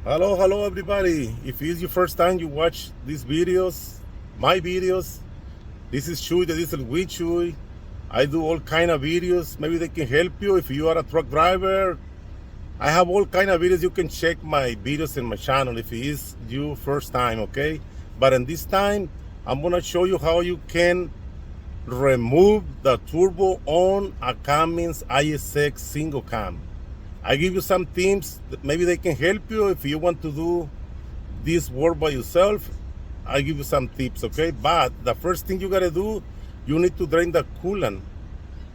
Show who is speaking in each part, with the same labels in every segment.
Speaker 1: Hello everybody. If it's your first time you watch these videos, my videos, this is Chuy, the Diesel with Chuy. I do all kind of videos. Maybe they can help you if you are a truck driver. I have all kind of videos. You can check my videos in my channel if it is your first time, okay? But in this time, I'm gonna show you how you can remove the turbo on a Cummins ISX single cam. I give you some tips that maybe they can help you if you want to do this work by yourself. I give you some tips, okay? But the first thing you gotta do, you need to drain the coolant.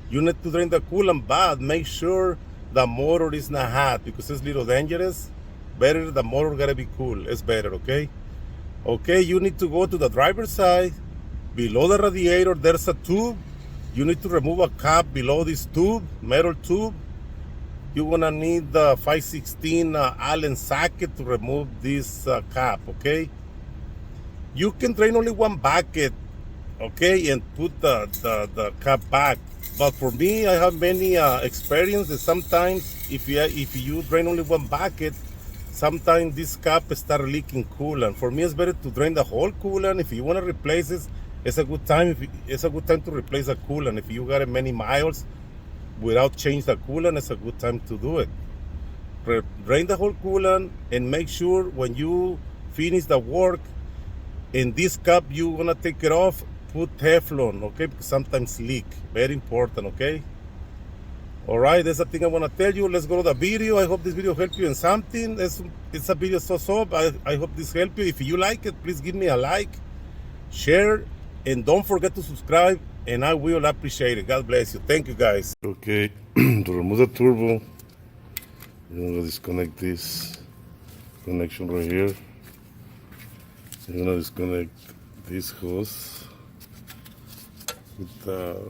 Speaker 1: You need to drain the coolant, but make sure the motor is not hot because it's a little dangerous. Better the motor gotta be cool. It's better, okay? Okay, you need to go to the driver's side. Below the radiator, there's a tube. You need to remove a cap below this tube, metal tube. You're gonna need the 516 Allen socket to remove this cap, okay? You can drain only one bucket, okay, and put the cap back. But for me, I have many experience that sometimes if you drain only one bucket, sometimes this cap start leaking coolant. For me, it's better to drain the whole coolant. If you want to replace it, it's a good time. It's a good time to replace the coolant. If you got many miles without change the coolant, it's a good time to do it. Drain the whole coolant and make sure when you finish the work, in this cap you're gonna take it off, put Teflon, okay, because sometimes leak. Very important, okay? All right, that's the thing I want to tell you. Let's go to the video. I hope this video helped you in something. It's a video so. I hope this helped you. If you like it, please give me a like, share, and don't forget to subscribe, and I will appreciate it. God bless you. Thank you, guys. Okay, to remove the turbo, you're gonna disconnect this connection right here. You're gonna disconnect this hose with the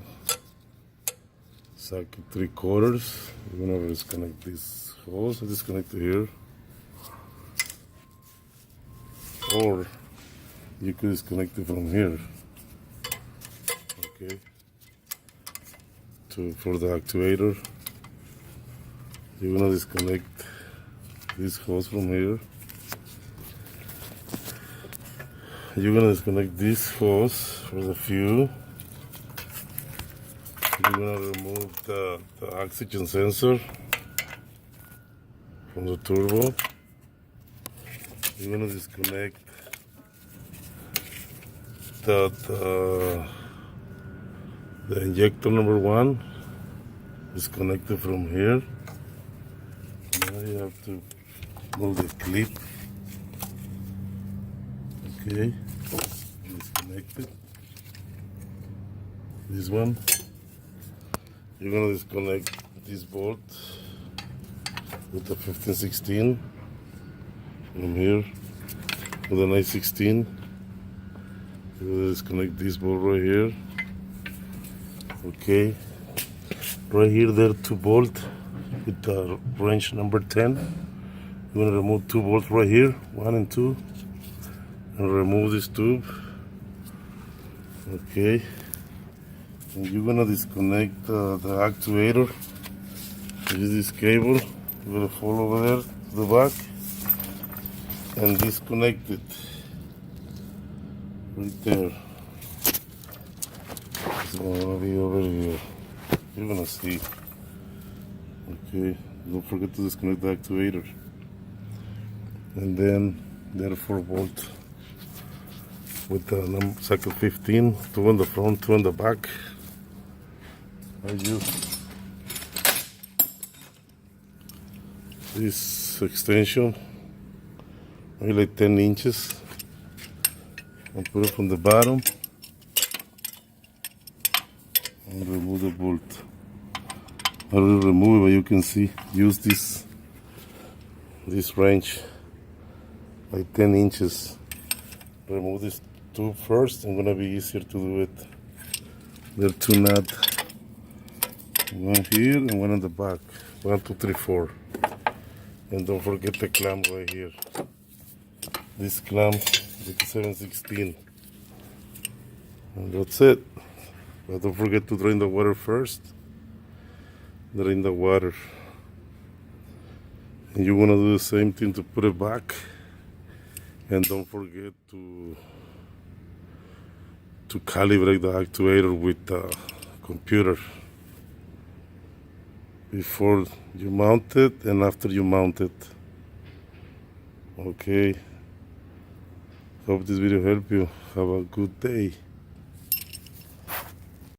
Speaker 1: socket 3/4. You're gonna disconnect this hose. Disconnect it here, or you could disconnect it from here. Okay. For the actuator, you're gonna disconnect this hose from here. You're gonna disconnect this hose for the fuel. You're gonna remove the oxygen sensor from the turbo. You're gonna disconnect the injector number 1. Disconnect it from here. Now you have to move the clip. Okay, disconnect it. This one. You're gonna disconnect this bolt with the 1516 from here with the 916. You're gonna disconnect this bolt right here. Okay, right here there are 2 bolts with the wrench number 10. You're gonna remove 2 bolts right here, 1 and 2, and remove this tube. Okay, and you're gonna disconnect the actuator. Use this cable. You're gonna fall over there to the back and disconnect it right there. It's gonna be over here. You're gonna see. Okay, don't forget to disconnect the actuator. And then there are 4 bolts with the socket 15, 2 on the front, 2 on the back. I use this extension, maybe like 10 inches, and put it from the bottom and remove the bolt. I will remove it, but you can see, use this wrench like 10 inches. Remove this tube first. It's gonna be easier to do it. There are 2 nuts, one here and one on the back. 1, 2, 3, 4. And don't forget the clamp right here. This clamp with the 716. And that's it. But don't forget to drain the water first. Drain the water. And you want to do the same thing to put it back. And don't forget to calibrate the actuator with the computer before you mount it and after you mount it. Okay. Hope this video helped you. Have a good day.